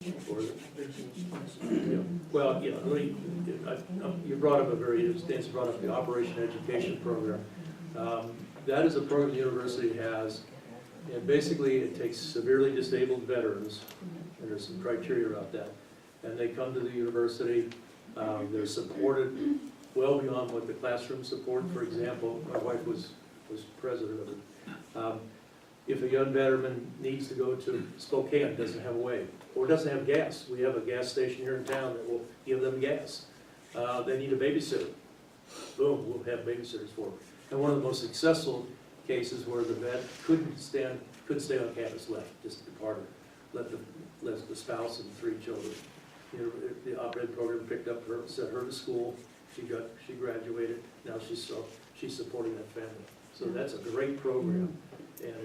Or, well, yeah, you brought up Nancy brought up the Operation Education Program. That is a program the university has, and basically it takes severely disabled veterans, and there's some criteria about that, and they come to the university. They're supported well beyond what the classroom support. For example, my wife was president of it. If a young veteran needs to go to Spokane, doesn't have a way, or doesn't have gas, we have a gas station here in town that will give them gas. They need a babysitter. Boom, we'll have babysitters for them. And one of the most successful cases where the vet couldn't stay on campus, left, just departed, let the spouse and 3 children. The operating program picked up her, sent her to school. She graduated. Now she's supporting that family. So that's a great program. And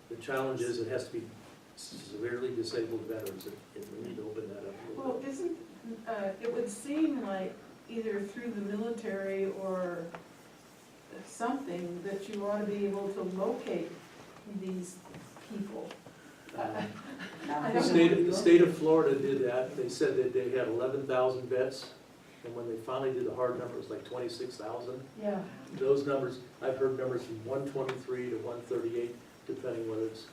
the challenge is it has to be severely disabled veterans, and we need to open that up a little bit. It would seem like either through the military or something that you ought to be able to locate these people. The state of Florida did that. They said that they had 11,000 vets, and when they finally did the hard number, it was like 26,000. Yeah. Those numbers, I've heard numbers from 123 to 138, depending whether it's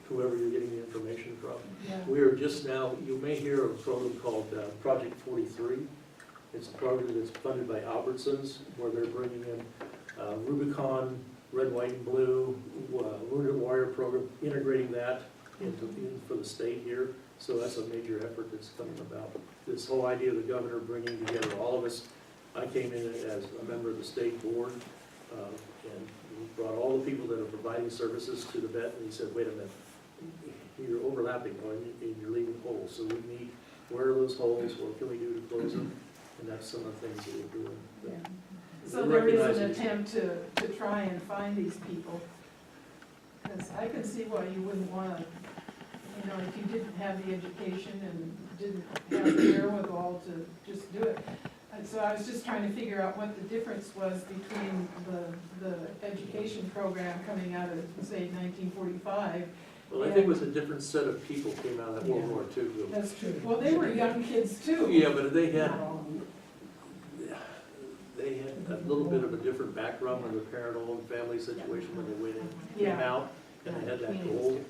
whoever you're getting the information from. Yeah. We are just now, you may hear of a program called Project 43. It's a program that's funded by Albertsons, where they're bringing in Rubicon, Red, White, and Blue, Wounded Warrior program, integrating that in for the state here. So that's a major effort that's coming about. This whole idea of the governor bringing together all of us. I came in as a member of the state board, and we brought all the people that are providing services to the vet, and he said, wait a minute, you're overlapping, and you're leaving holes. So we need, where are those holes? What can we do to close them? And that's some of the things that we're doing. Yeah. So there is an attempt to try and find these people. Because I can see why you wouldn't want to, if you didn't have the education and didn't have the wherewithal to just do it. And so I was just trying to figure out what the difference was between the education program coming out of, say, 1945. Well, I think it was a different set of people came out of that World War II. That's true. Well, they were young kids too. Yeah, but they had a little bit of a different background with their parental and family situation when they went in, came out, and they had that goal.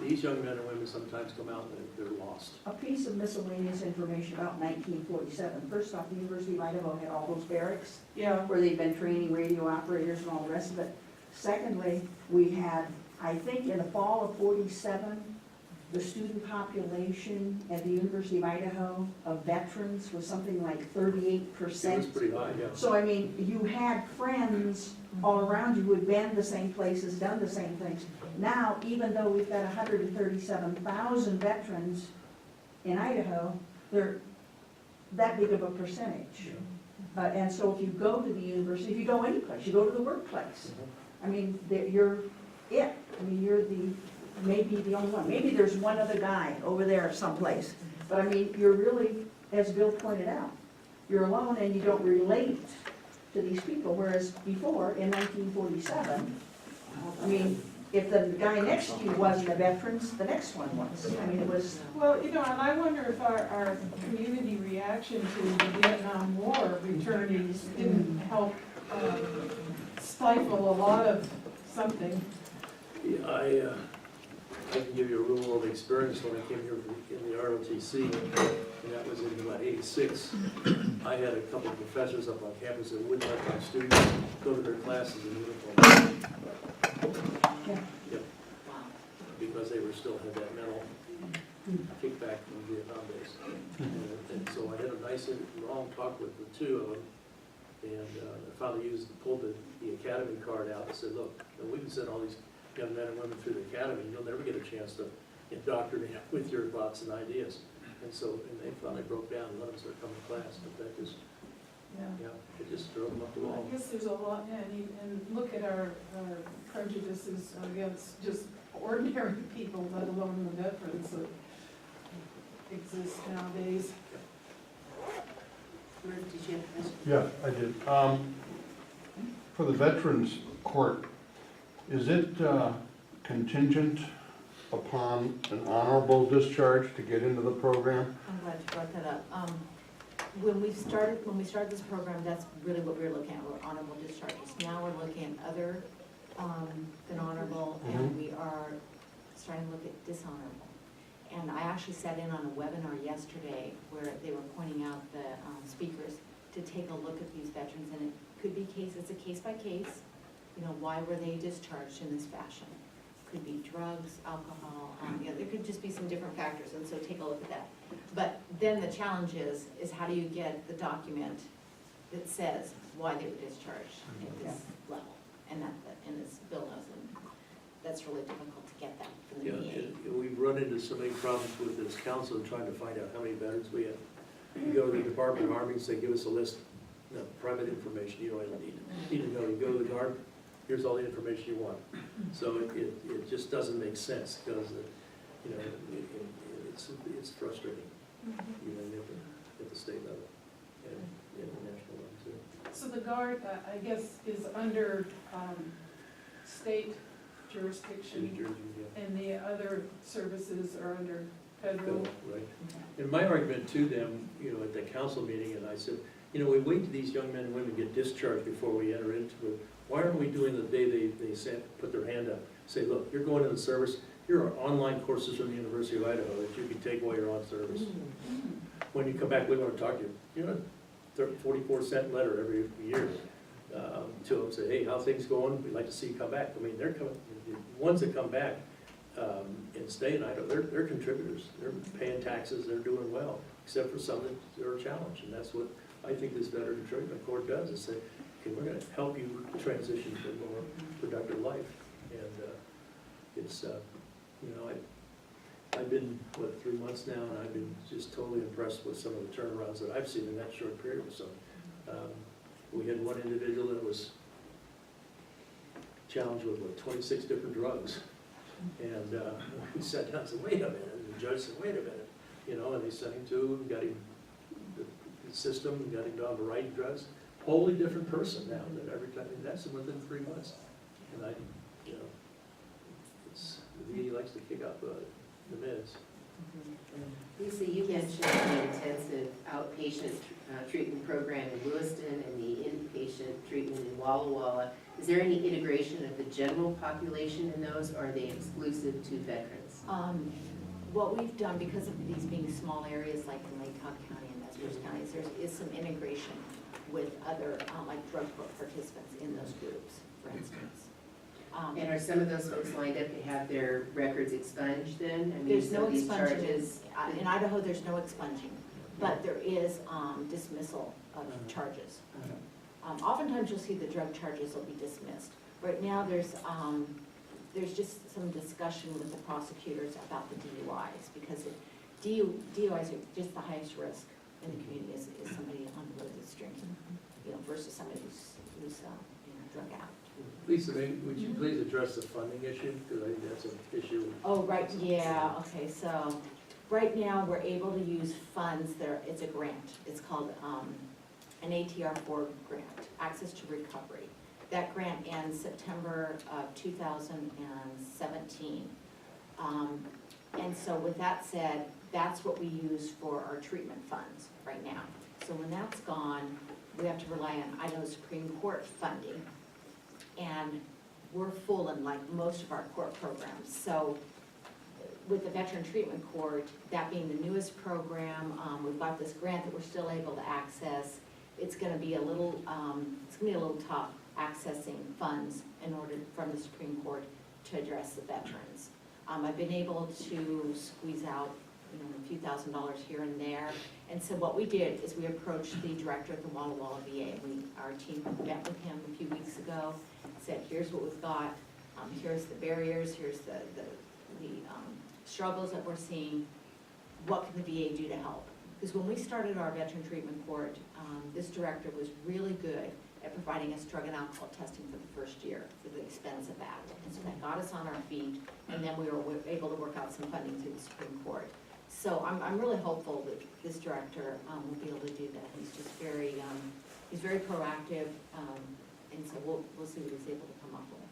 These young men and women sometimes come out and they're lost. A piece of miscellaneous information about 1947. First off, the University of Idaho had all those barracks where they'd been training radio operators and all the rest of it. Secondly, we had, I think in the fall of 47, the student population at the University of Idaho of veterans was something like 38%. It was pretty high, yeah. So, I mean, you had friends all around you who had been the same places, done the same things. Now, even though we've got 137,000 veterans in Idaho, they're that big of a percentage. And so if you go to the university, if you go any place, you go to the workplace, I mean, you're it. I mean, you're maybe the only one. Maybe there's one other guy over there someplace. But I mean, you're really, as Bill pointed out, you're alone and you don't relate to these people. Whereas before, in 1947, I mean, if the guy next to you wasn't a veteran, the next one was. I mean, it was... Well, and I wonder if our community reaction to the Vietnam War returnees didn't help stifle a lot of something. Yeah, I can give you a real world experience when I came here in the ROTC, and that was in about '86. I had a couple of professors up on campus that wouldn't let my students go to their classes in uniform. Yep. Because they were still had that mental kickback from Vietnam days. And so I had a nice long talk with the 2 of them, and I finally pulled the academy card out and said, look, we can send all these young men and women through the academy, you'll never get a chance to indoctrinate with your thoughts and ideas. And they finally broke down and let them start coming to class, but that just, it just drove them up the wall. I guess there's a lot, and look at our prejudices against just ordinary people, let alone the veterans that exist nowadays. Did you have a question? Yeah, I did. For the Veterans Court, is it contingent upon an honorable discharge to get into the program? I'm glad you brought that up. When we started this program, that's really what we were looking at, were honorable discharges. Now we're looking at other than honorable, and we are starting to look at dishonorable. And I actually sat in on a webinar yesterday where they were pointing out the speakers to take a look at these veterans, and it could be it's a case by case, you know, why were they discharged in this fashion? Could be drugs, alcohol, there could just be some different factors, and so take a look at that. But then the challenge is how do you get the document that says why they were discharged at this level? And this bill knows, and that's really difficult to get that from the VA. And we've run into so many problems with this council trying to find out how many veterans we have. You go to the Department of Army and say, give us a list. No, private information, you don't even need to know. You go to the Guard, here's all the information you want. So it just doesn't make sense, because, you know, it's frustrating, even at the state level and the national level too. So the Guard, I guess, is under state jurisdiction, New Jersey, yeah. and the other services are under federal. Right. And my argument to them, you know, at the council meeting, and I said, you know, we wait till these young men and women get discharged before we enter into it. Why aren't we doing the day they put their hand up, say, look, you're going in the service, here are online courses from the University of Idaho that you can take while you're on service. When you come back, we want to talk to you. You know, 44-cent letter every year to them, say, hey, how things going? We'd like to see you come back. I mean, they're coming, the ones that come back and stay in Idaho, they're contributors. They're paying taxes, they're doing well, except for some that are challenged. And that's what I think this Veteran Treatment Court does, is say, okay, we're gonna help you transition to a more productive life. And it's, you know, I've been, 3 months now, and I've been just totally impressed with some of the turnarounds that I've seen in that short period. So we had one individual that was challenged with 26 different drugs. And we sat down and said, wait a minute, and the judge said, wait a minute, you know, and they sent him to, got him the system, got him down to right drugs. Wholly different person now than every time, and that's within 3 months. And I, you know, the VA likes to kick up the meds. Lisa, you mentioned the intensive outpatient treatment program in Lewiston and the inpatient treatment in Walla Walla. Is there any integration of the general population in those, or are they exclusive to veterans? What we've done, because of these being small areas like in Lake Cobb County and Nez counties, there is some integration with other, like drug court participants in those groups, for instance. And are some of those folks lined up to have their records expunged then? I mean, There's so no these expunging. charges- In Idaho, there's no expunging, but there is dismissal of charges. Oftentimes, you'll see the drug charges will be dismissed. Right now, there's just some discussion with the prosecutors about the DUIs, because DUIs are just the highest risk in the community is somebody on the road that's drinking, you know, versus somebody who's you know, drug out. Lisa, would you please address the funding issue? Because I think that's an issue. Oh, right, yeah, okay, so, right now, we're able to use funds it's a grant. It's called an ATR4 grant, Access to Recovery. That grant ends September of 2017. And so with that said, that's what we use for our treatment funds right now. So when that's gone, we have to rely on Idaho Supreme Court funding. And we're full in like most of our court programs. So with the Veteran Treatment Court, that being the newest program, we've got this grant that we're still able to access. It's gonna be a little tough accessing funds in order from the Supreme Court to address the veterans. I've been able to squeeze out, you know, a few $1,000s here and there. And so what we did is we approached the director at the Walla Walla VA. Our team met with him a few weeks ago, said, here's what we've got, here's the barriers, here's the struggles that we're seeing, what can the VA do to help? Because when we started our Veteran Treatment Court, this director was really good at providing us drug and alcohol testing for the first year for the expense of that. And so that got us on our feet, and then we were able to work out some funding through the Supreme Court. So I'm really hopeful that this director will be able to do that. He's just he's very proactive, and so we'll see what he's able to come up with.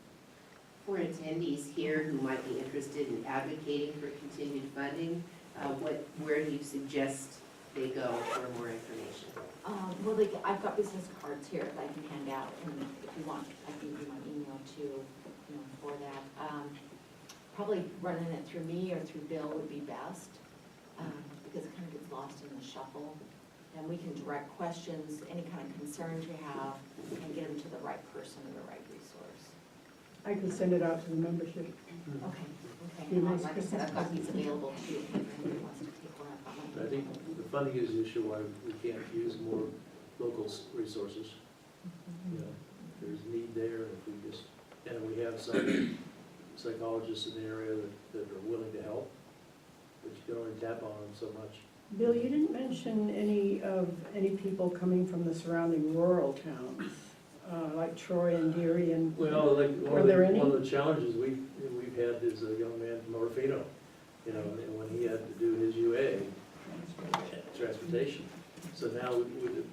for attendees here who might be interested in advocating for continued funding, where do you suggest they go for more information? Well, I've got business cards here that I can hand out, and if you want, I can give you my email too, for that. Probably running it through me or through Bill would be best, because it kind of gets lost in the shuffle. And we can direct questions, any kind of concerns you have, and get them to the right person or the right resource. I can send it out to the membership. Okay. And like I said, I've got these available too, if anybody wants to take one up. I think the funding is the issue why we can't use more local resources. You know, there's need there, and if we just, and we have some psychologists in the area that are willing to help, but you can only tap on them so much. Bill, you didn't mention any people coming from the surrounding rural towns, like Troy and Deary and, Well, like, Are there any? one of the challenges we've had is a young man from Orfino, you know, and when he had to do his UA, transportation. So now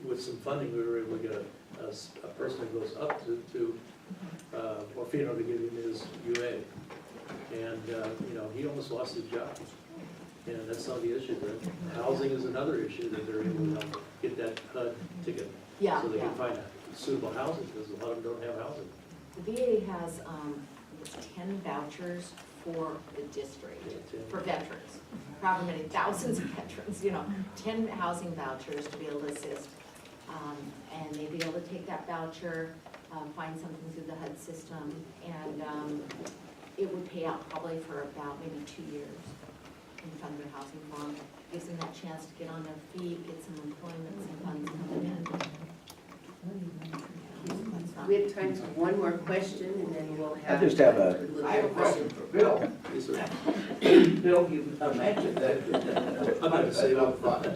with some funding, we were able to get a person that goes up to Orfino to give him his UA. And, you know, he almost lost his job. And that's not the issue. The housing is another issue, that they're able to get that HUD ticket. Yeah, So they yeah. can find suitable housing, because a lot of them don't have housing. The VA has, it's 10 vouchers for the district, Yeah, 10. for veterans. However many thousands of veterans, 10 housing vouchers to be able to assist. And they'd be able to take that voucher, find something through the HUD system, and it would pay out probably for about maybe 2 years in fund their housing fund. Gives them that chance to get on their feet, get some employment, some funds coming in. We have time for one more question, and then we'll have. I just have a- look I have a at- question for Bill. Yes, sir. Bill, you mentioned that I'm gonna say up front,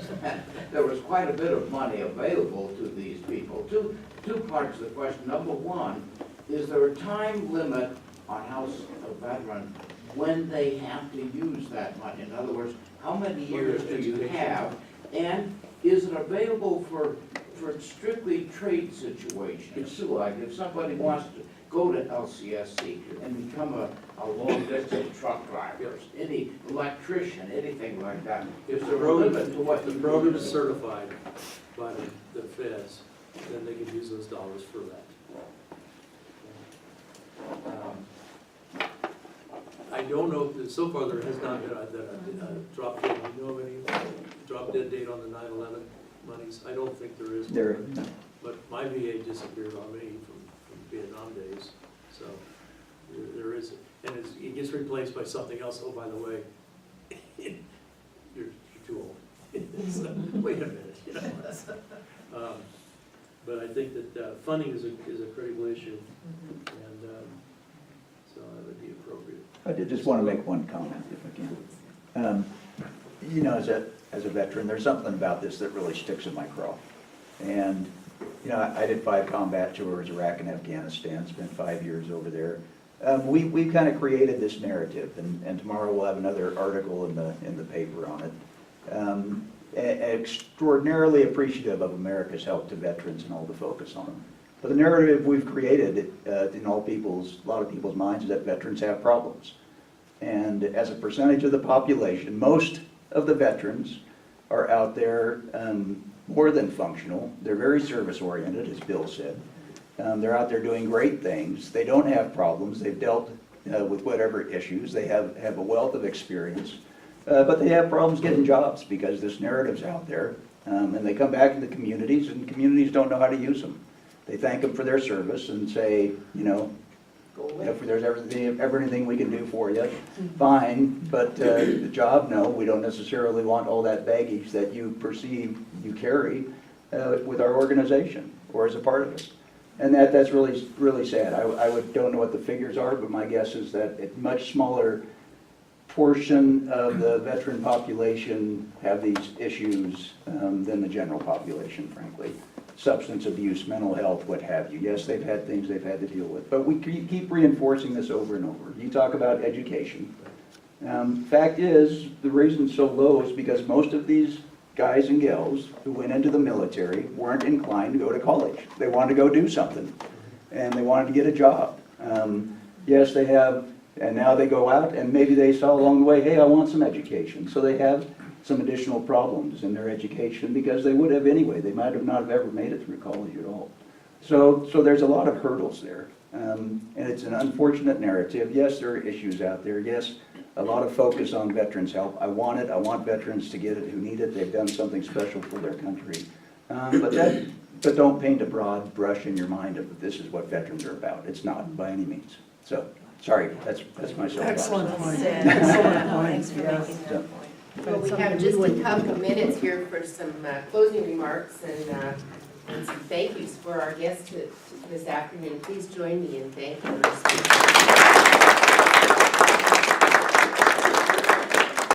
there was quite a bit of money available to these people. Two parts of the question. Number one, is there a time limit on House of Veteran when they have to use that money? In other words, how many years do you have? And is it available for strictly trade situations too? Like if somebody wants to go to LCSC and become a long distance truck driver, any electrician, anything like that, is there a limit to what If the program is certified by the feds, then they can use those dollars for that. I don't know, so far there has not been a drop dead, you know of any drop dead date on the 9/11 monies? I don't think there is. There, But my VA disappeared on me from Vietnam days, so there is, and it gets replaced by something else. Oh, by the way, you're too old. So, wait a minute, But I think that funding is a critical issue, and so that would be appropriate. I did just want to make one comment, if I can. As a veteran, there's something about this that really sticks in my craw. And, I did 5 combat tours, Iraq and Afghanistan, spent 5 years over there. We've kind of created this narrative, and tomorrow we'll have another article in the paper on it. Extraordinarily appreciative of America's help to veterans and all the focus on them. But the narrative we've created in a lot of people's minds is that veterans have problems. And as a percentage of the population, most of the veterans are out there more than functional. They're very service-oriented, as Bill said. They're out there doing great things. They don't have problems. They've dealt with whatever issues. They have a wealth of experience. But they have problems getting jobs because this narrative's out there. And they come back into communities, and communities don't know how to use them. They thank them for their service and say, if there's everything we can do for you, fine, but the job, no, we don't necessarily want all that baggage that you perceive you carry with our organization or as a part of it. And that's really, really sad. I don't know what the figures are, but my guess is that a much smaller portion of the veteran population have these issues than the general population, frankly. Substance abuse, mental health, what have you. Yes, they've had things they've had to deal with, but we keep reinforcing this over and over. You talk about education. Fact is, the reason it's so low is because most of these guys and gals who went into the military weren't inclined to go to college. They wanted to go do something, and they wanted to get a job. Yes, they have, and now they go out and maybe they saw along the way, hey, I want some education. So they have some additional problems in their education because they would have anyway. They might have not have ever made it through college at all. So there's a lot of hurdles there. And it's an unfortunate narrative. Yes, there are issues out there. Yes, a lot of focus on veterans' help. I want it. I want veterans to get it who need it. They've done something special for their country. But don't paint a broad brush in your mind of this is what veterans are about. It's not by any means. So, sorry, that's my soapbox. Excellent point. Excellent point, Thanks for yes. making So- that point. Well, we have just a couple of minutes here for some closing remarks and some thank yous for our guests this afternoon. Please join me in thanking our speakers.